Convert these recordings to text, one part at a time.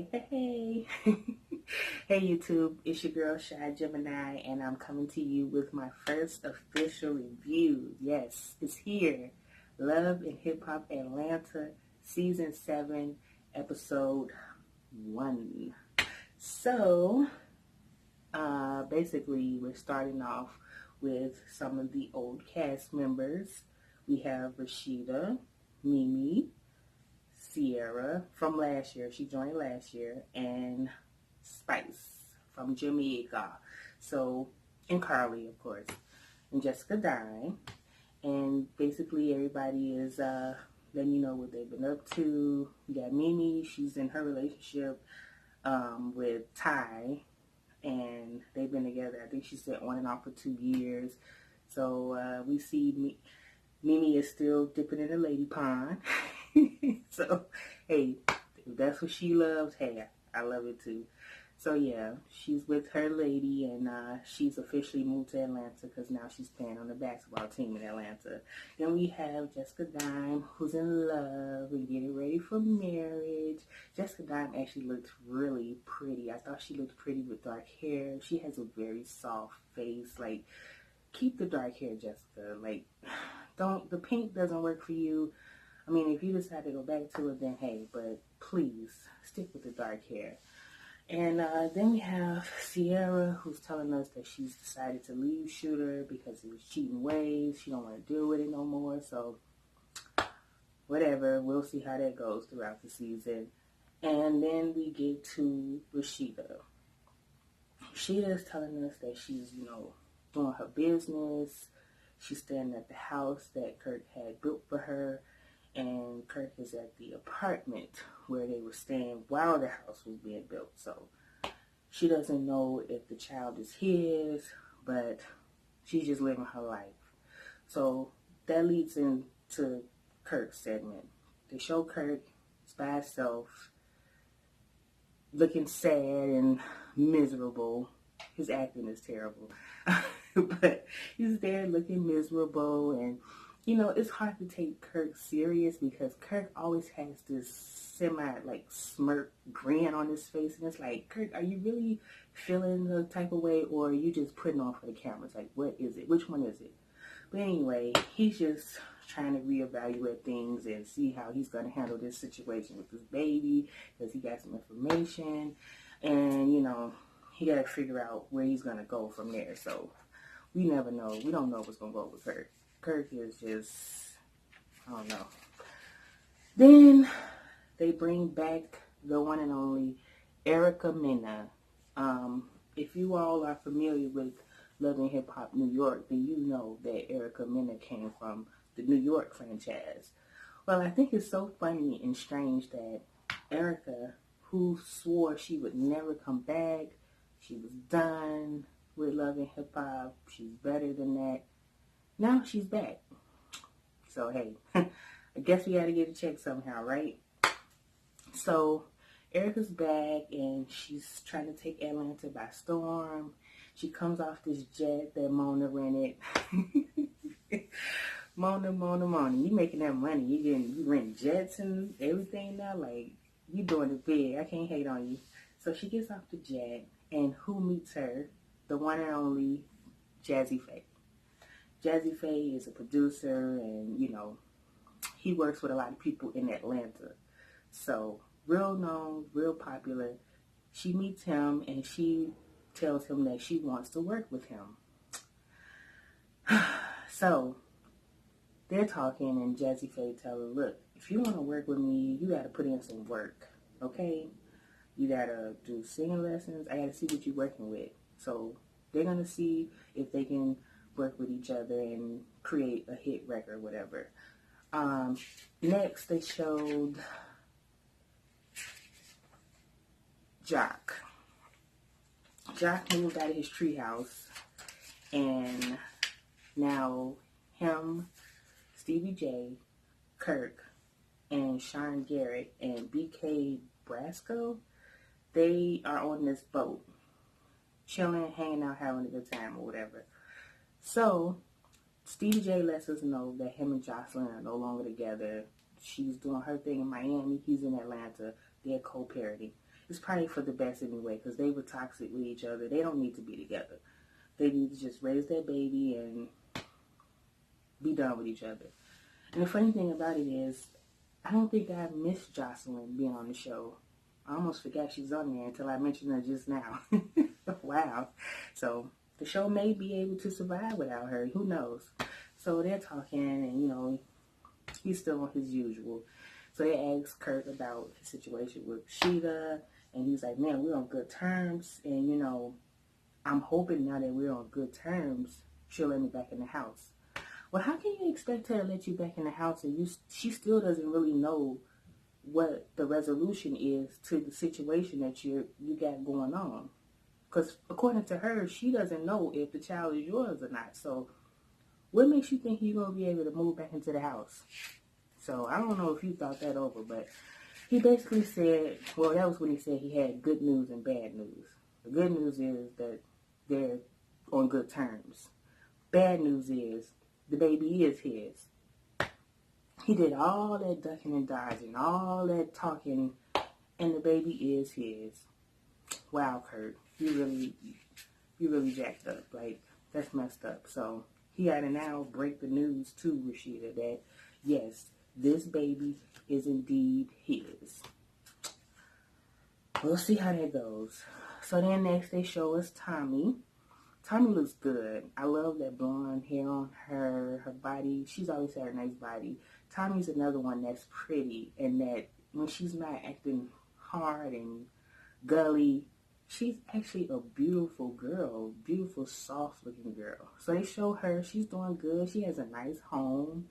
Hey. Hey YouTube, it's your girl Shy Gemini, and I'm coming to you with my first official review. Yes, it's here. Love and Hip Hop Atlanta, Season 7, Episode 1. So, basically, we're starting off with some of the old cast members. We have Rashida, Mimi, Sierra from last year. She joined last year. And Spice from Jamaica. So, and Carly, of course. And Jessica Dine. And basically everybody is letting you know what they've been up to. You got Mimi. She's in her relationship with Ty. And they've been together. I think she said on and off for 2 years. So we see Mimi is still dipping in the lady pond. So, hey, if that's what she loves, hey, I love it too. So, yeah, she's with her lady, and she's officially moved to Atlanta because now she's playing on the basketball team in Atlanta. Then we have Jessica Dime, who's in love and getting ready for marriage. Jessica Dime actually looked really pretty. I thought she looked pretty with dark hair. She has a very soft face. Like, keep the dark hair, Jessica. Like, the pink doesn't work for you. I mean, if you decide to go back to it, then hey, but please stick with the dark hair. And then we have Sierra, who's telling us that she's decided to leave Shooter because he was cheating ways. She don't want to deal with it no more. So whatever, we'll see how that goes throughout the season. And then we get to Rashida. Rashida is telling us that she's, doing her business. She's staying at the house that Kirk had built for her. And Kirk is at the apartment where they were staying while the house was being built. So she doesn't know if the child is his, but she's just living her life. So that leads into Kirk's segment. They show Kirk by himself, looking sad and miserable. His acting is terrible. But he's there looking miserable, and it's hard to take Kirk serious because Kirk always has this smirk grin on his face. And it's like, Kirk, are you really feeling the type of way, or are you just putting on for the cameras? Like, what is it? Which one is it? But anyway, he's just trying to reevaluate things and see how he's going to handle this situation with his baby because he got some information. And, he got to figure out where he's going to go from there. So we never know. We don't know what's going to go with Kirk. Kirk is just, I don't know. Then they bring back the one and only Erica Mena. If you all are familiar with Love and Hip Hop New York, then you know that Erica Mena came from the New York franchise. Well, I think it's so funny and strange that Erica, who swore she would never come back, she was done with Love and Hip Hop, she's better than that, now she's back. So, hey, I guess we got to get a check somehow, right? So, Erica's back, and she's trying to take Atlanta by storm. She comes off this jet that Mona rented. Mona, you making that money. You rent jets and everything now. Like, you doing it big. I can't hate on you. So, she gets off the jet, and who meets her? The one and only Jazze Pha. Jazze Pha is a producer, and, he works with a lot of people in Atlanta. So, real known, real popular. She meets him, and she tells him that she wants to work with him. So, they're talking, and Jazze Pha tells her, look, if you want to work with me, you got to put in some work, okay? You got to do singing lessons. I got to see what you're working with. So, they're going to see if they can work with each other and create a hit record, whatever. Next, they showed Jock. Jock moved out of his treehouse, and now him, Stevie J, Kirk, and Sean Garrett, and BK Brasco, they are on this boat, chilling, hanging out, having a good time, or whatever. So, Stevie J lets us know that him and Jocelyn are no longer together. She's doing her thing in Miami. He's in Atlanta. They're co-parenting. it's probably for the best anyway, because they were toxic with each other. They don't need to be together. They need to just raise that baby and be done with each other. And the funny thing about it is, I don't think I missed Jocelyn being on the show. I almost forgot she's on there until I mentioned her just now. Wow. So the show may be able to survive without her. Who knows? So they're talking, and, you know, he's still on his usual. So they asked Kurt about his situation with Rashida, and he's like, man, we're on good terms. And, you know, I'm hoping now that we're on good terms, she'll let me back in the house. Well, how can you expect her to let you back in the house and she still doesn't really know what the resolution is to the situation that you got going on? Because according to her, she doesn't know if the child is yours or not. So what makes you think you're going to be able to move back into the house? So I don't know if you thought that over, but he basically said, well, that was when he said he had good news and bad news. The good news is that they're on good terms. Bad news is the baby is his. He did all that ducking and dodging, all that talking, and the baby is his. Wow, Kurt, you really jacked up. Like, that's messed up. So he had to now break the news to Rashida that, yes, this baby is indeed his. We'll see how that goes. So then next they show us Tommy. Tommy looks good. I love that blonde hair on her body. She's always had a nice body. Tommy's another one that's pretty, and that when she's not acting hard and gully, she's actually a beautiful girl. Beautiful, soft-looking girl. So they show her. She's doing good. She has a nice home.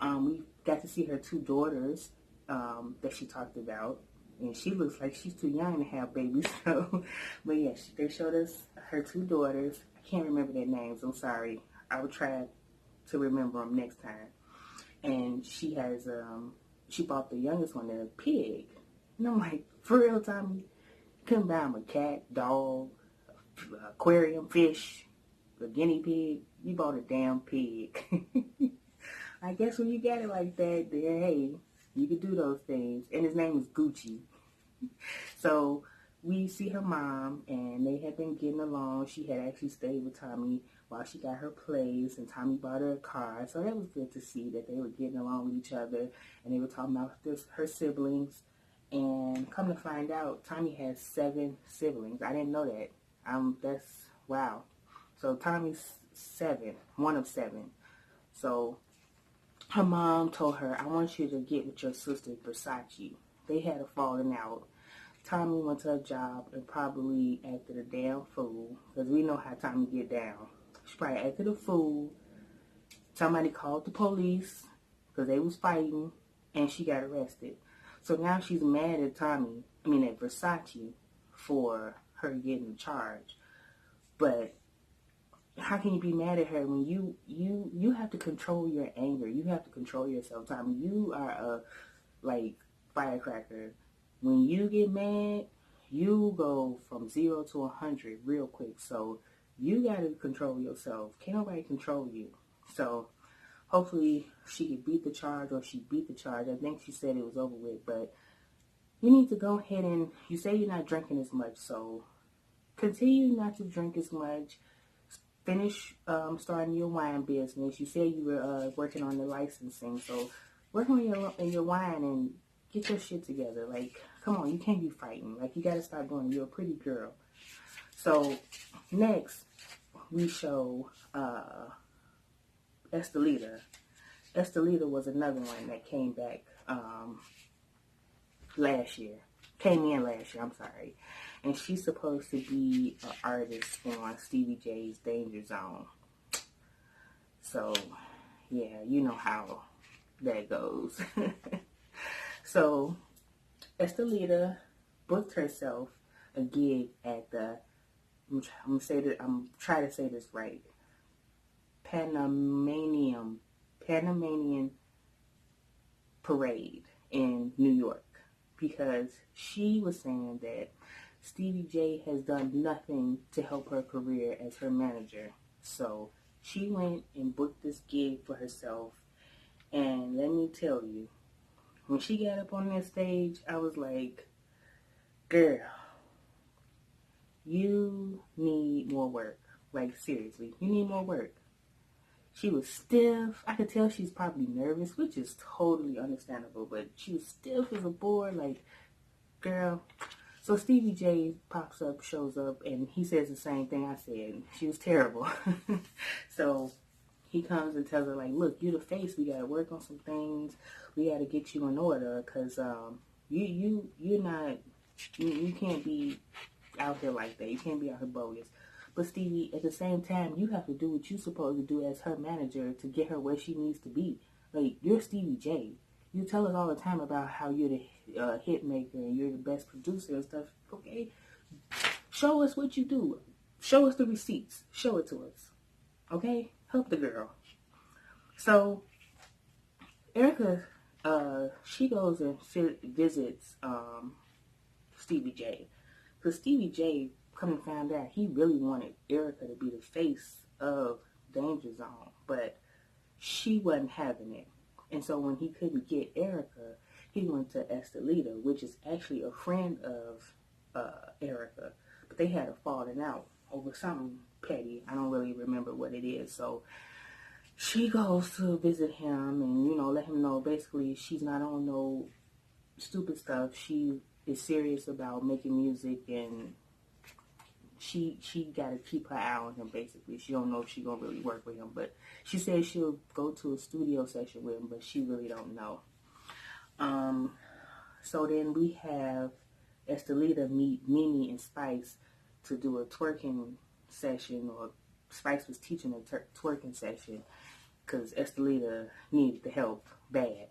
We got to see her 2 daughters that she talked about. And she looks like she's too young to have babies. So, but yeah, they showed us her 2 daughters. I can't remember their names. I'm sorry. I will try to remember them next time. And she has, she bought the youngest one a pig. And I'm like, for real, Tommy? Couldn't buy him a cat, dog, aquarium, fish, a guinea pig. You bought a damn pig. I guess when you got it like that, then hey, you could do those things. And his name is Gucci. So we see her mom, and they had been getting along. She had actually stayed with Tommy while she got her place, and Tommy bought her a car. So that was good to see that they were getting along with each other, and they were talking about her siblings. And come to find out, Tommy has 7 siblings. I didn't know that. That's, wow. So Tommy's 7, one of 7. So her mom told her, I want you to get with your sister, Versace. They had a falling out. Tommy went to a job and probably acted a damn fool, because we know how Tommy get down. She probably acted a fool. Somebody called the police because they was fighting, and she got arrested. So now she's mad at at Versace for her getting charged. But how can you be mad at her when you have to control your anger? You have to control yourself, Tommy. You are a, firecracker. When you get mad, you go from 0 to 100 real quick. So you got to control yourself. Can't nobody control you. So hopefully she could beat the charge, or she beat the charge. I think she said it was over with. But you need to go ahead and, you say you're not drinking as much. So continue not to drink as much. Finish starting your wine business. You said you were working on the licensing. So work on your wine and get your shit together. Like, come on, you can't be fighting. Like, you got to stop going. You're a pretty girl. So, next, we show Estelita. Estelita was another one that came back last year. Came in last year, I'm sorry. And she's supposed to be an artist on Stevie J's Danger Zone. So, yeah, you know how that goes. So, Estelita booked herself a gig at the, I'm trying to say this right, Panamanian Parade in New York, because she was saying that Stevie J has done nothing to help her career as her manager. So she went and booked this gig for herself, and let me tell you, when she got up on that stage, I was like, girl, you need more work. Like, seriously, you need more work. She was stiff. I could tell she's probably nervous, which is totally understandable, but she was stiff as a board. Like, girl. So Stevie J pops up, shows up, and he says the same thing I said. She was terrible. So he comes and tells her, like, look, you're the face. We got to work on some things. We got to get you in order because you're not, you can't be out here like that. You can't be out here bogus. But Stevie, at the same time, you have to do what you're supposed to do as her manager to get her where she needs to be. Like, you're Stevie J. You tell us all the time about how you're the hit maker and you're the best producer and stuff. Okay, show us what you do. Show us the receipts. Show it to us. Okay, help the girl. So Erica, she goes and visits Stevie J, because Stevie J, come to find out, he really wanted Erica to be the face of Danger Zone, but she wasn't having it. And so when he couldn't get Erica, he went to Estelita, which is actually a friend of Erica. But they had a falling out over something petty. I don't really remember what it is. So she goes to visit him and, let him know basically she's not on no stupid stuff. She is serious about making music, and she got to keep her eye on him, basically. She don't know if she going to really work with him, but she says she'll go to a studio session with him, but she really don't know. So then we have Estelita meet Mimi and Spice to do a twerking session, or Spice was teaching a twerking session because Estelita needed the help bad.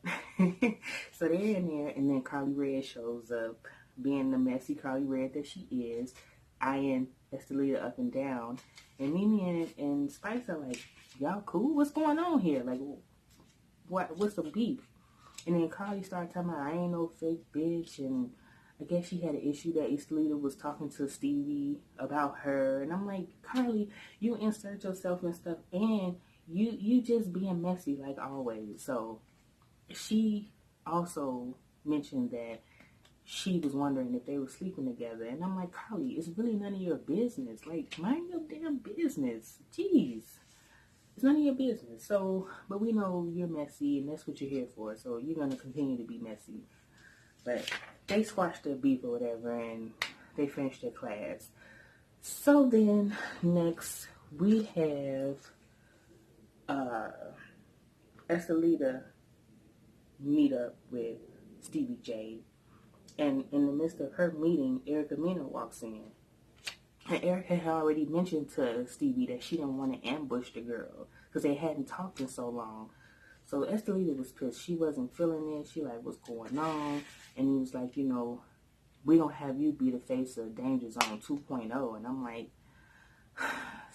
So they're in there, and then Carly Red shows up, being the messy Carly Red that she is, eyeing Estelita up and down. And Mimi and Spice are like, y'all cool? What's going on here? Like, what's the beef? And then Carly started talking about, I ain't no fake bitch, and I guess she had an issue that Estelita was talking to Stevie about her. And I'm like, Carly, you insert yourself and stuff, and you just being messy like always. So she also mentioned that she was wondering if they were sleeping together. And I'm like, Carly, it's really none of your business. Like, mind your damn business. Jeez. It's none of your business. So, but we know you're messy, and that's what you're here for. So you're going to continue to be messy. But they squashed their beef or whatever, and they finished their class. So then, next, we have Estelita meet up with Stevie J. And in the midst of her meeting, Erica Mena walks in. And Erica had already mentioned to Stevie that she didn't want to ambush the girl because they hadn't talked in so long. So Estelita was pissed. She wasn't feeling it. She like, what's going on? And he was like, we don't have you be the face of Danger Zone 2.0. And I'm like,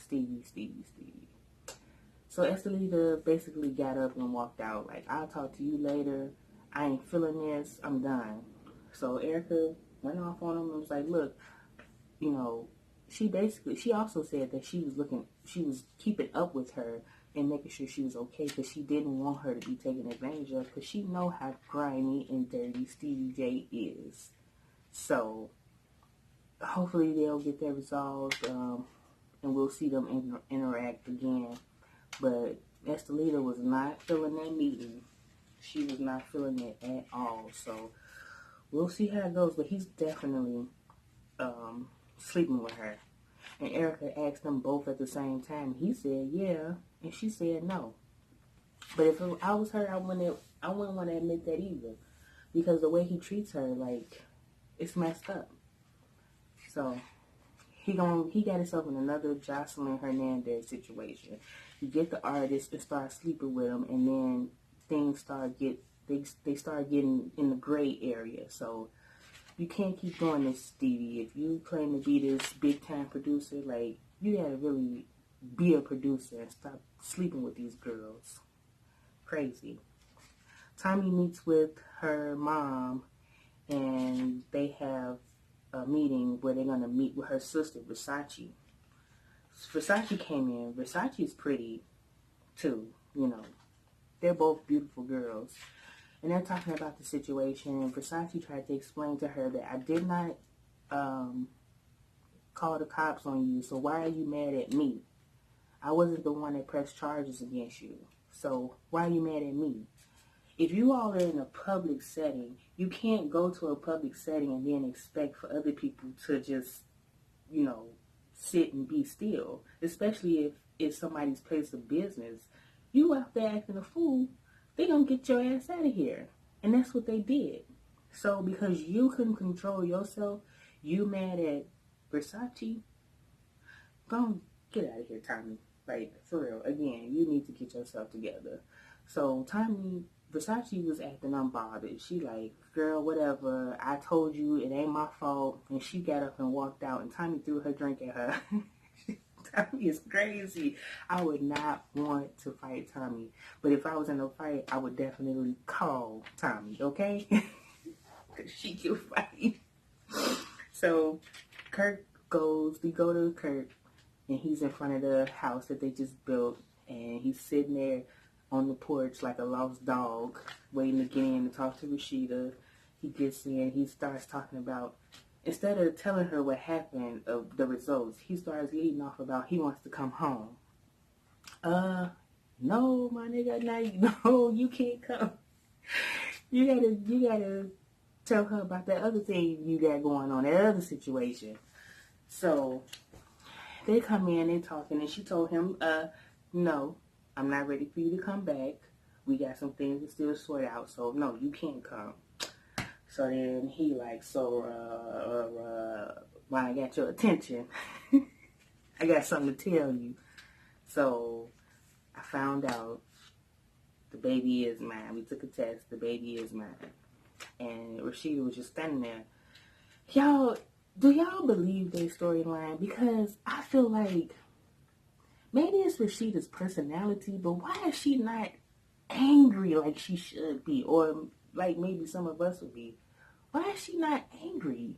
Stevie. So Estelita basically got up and walked out. Like, I'll talk to you later. I ain't feeling this. I'm done. So Erica went off on him and was like, look, she also said that she was keeping up with her and making sure she was okay because she didn't want her to be taken advantage of because she know how grimy and dirty Stevie J is. So hopefully they'll get that resolved, and we'll see them interact again. But Estelita was not feeling that meeting. She was not feeling it at all. So we'll see how it goes. But he's definitely sleeping with her. And Erica asked them both at the same time. He said, yeah. And she said no. But if I was her, I wouldn't want to admit that either. Because the way he treats her, like, it's messed up. So he got himself in another Jocelyn Hernandez situation. You get the artist and start sleeping with him, and then things they start getting in the gray area. So you can't keep doing this, Stevie. If you claim to be this big time producer, like, you gotta really be a producer and stop sleeping with these girls. Crazy. Tommy meets with her mom, and they have a meeting where they're gonna meet with her sister, Versace. Versace came in. Versace's pretty too, They're both beautiful girls. And they're talking about the situation, and Versace tried to explain to her that I did not call the cops on you. So why are you mad at me? I wasn't the one that pressed charges against you. So why are you mad at me? If you all are in a public setting, you can't go to a public setting and then expect for other people to just, sit and be still. Especially if somebody's place of business. You out there acting a fool, they gonna get your ass out of here. And that's what they did. So because you couldn't control yourself, you mad at Versace? Go get out of here, Tommy. Like, for real. Again, you need to get yourself together. So Tommy, Versace was acting unbothered. She like, girl, whatever. I told you it ain't my fault. And she got up and walked out. And Tommy threw her drink at her. Tommy is crazy. I would not want to fight Tommy. But if I was in a fight, I would definitely call Tommy, okay? Because she can fight. So we go to Kirk, and he's in front of the house that they just built, and he's sitting there on the porch like a lost dog, waiting to get in to talk to Rashida. He gets in, he starts talking about, instead of telling her what happened of the results, he starts leading off about he wants to come home. No, my nigga, no, you can't come. You gotta tell her about that other thing you got going on, that other situation. So they come in, they talking, and she told him, no, I'm not ready for you to come back. We got some things to still sort out, so no, you can't come. So then he like, when I got your attention, I got something to tell you. So I found out the baby is mine. We took a test. The baby is mine. And Rashida was just standing there. Y'all, do y'all believe their storyline? Because I feel like maybe it's Rashida's personality, but why is she not angry like she should be? Or like maybe some of us would be. Why is she not angry?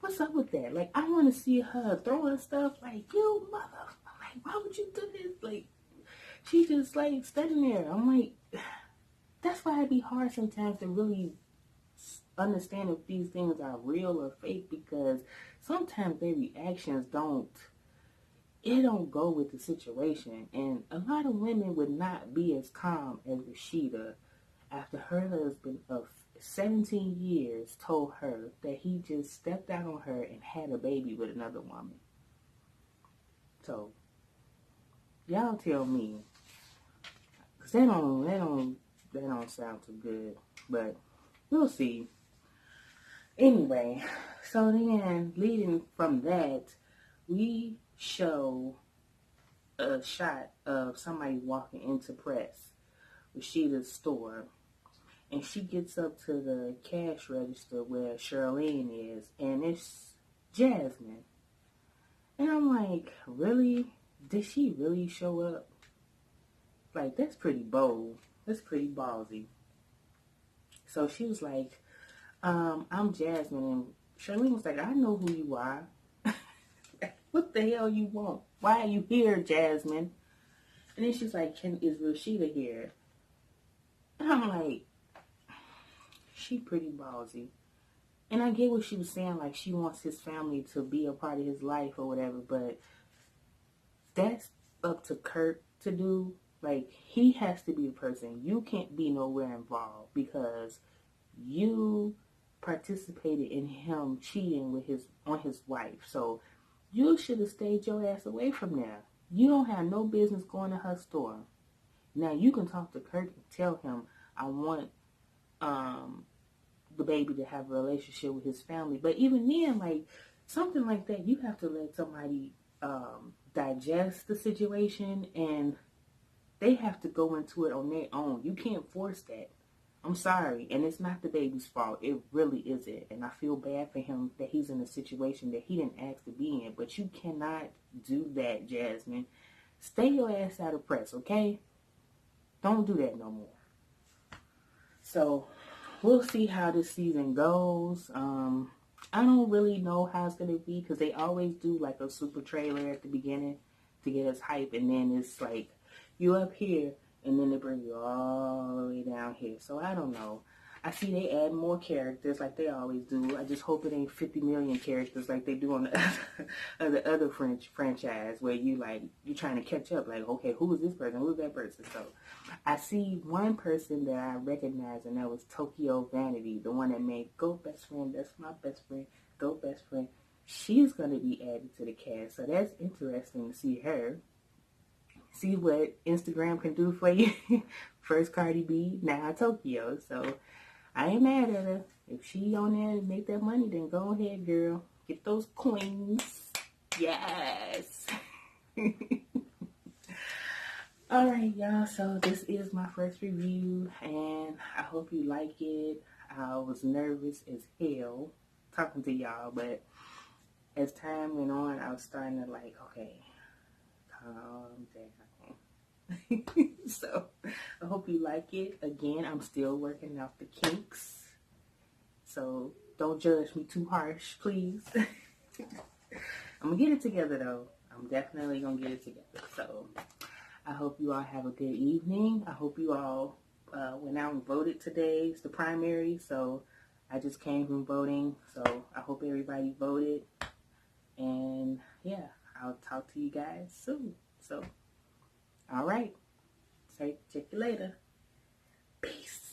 What's up with that? Like, I want to see her throwing stuff like, you mother, like, why would you do this? Like, she just like standing there. I'm like, that's why it'd be hard sometimes to really understand if these things are real or fake, because sometimes their reactions don't go with the situation. And a lot of women would not be as calm as Rashida after her husband of 17 years told her that he just stepped out on her and had a baby with another woman. So y'all tell me, cause that don't sound too good, but we'll see. Anyway, so then leading from that, we show a shot of somebody walking into Rashida's store. And she gets up to the cash register where Charlene is, and it's Jasmine. And I'm like, really? Did she really show up? Like, that's pretty bold. That's pretty ballsy. So she was like, I'm Jasmine. And Charlene was like, I know who you are. What the hell you want? Why are you here, Jasmine? And then she's like, is Rashida here? And I'm like, she pretty ballsy. And I get what she was saying, like she wants his family to be a part of his life or whatever, but that's up to Kurt to do. Like, he has to be the person. You can't be nowhere involved because you participated in him cheating on his wife. So you should have stayed your ass away from there. You don't have no business going to her store. Now you can talk to Kurt and tell him, I want the baby to have a relationship with his family. But even then, like, something like that, you have to let somebody digest the situation, and they have to go into it on their own. You can't force that. I'm sorry, and it's not the baby's fault. It really isn't. And I feel bad for him that he's in a situation that he didn't ask to be in. But you cannot do that, Jasmine. Stay your ass out of press, okay? Don't do that no more. So we'll see how this season goes. I don't really know how it's going to be because they always do like a super trailer at the beginning to get us hype. And then it's like, you up here and then they bring you all the way down here. So I don't know. I see they add more characters like they always do. I just hope it ain't 50 million characters like they do on the other French franchise where you're trying to catch up. Like, okay, who is this person? Who is that person? So I see one person that I recognize, and that was Tokyo Vanity, the one that made Go Best Friend. That's my best friend. Go Best Friend. She's going to be added to the cast. So that's interesting to see her. See what Instagram can do for you. First Cardi B, now Tokyo. So I ain't mad at her. If she on there and make that money, then go ahead, girl. Get those coins. Yes. Alright, y'all. So this is my first review, and I hope you like it. I was nervous as hell talking to y'all, but as time went on, I was starting to like, okay, calm down. So I hope you like it. Again, I'm still working out the kinks. So don't judge me too harsh, please. I'm going to get it together, though. I'm definitely going to get it together. So I hope you all have a good evening. I hope you all went out and voted today. It's the primary, so I just came from voting. So I hope everybody voted. And, yeah, I'll talk to you guys soon. So, all right. Check you later. Peace.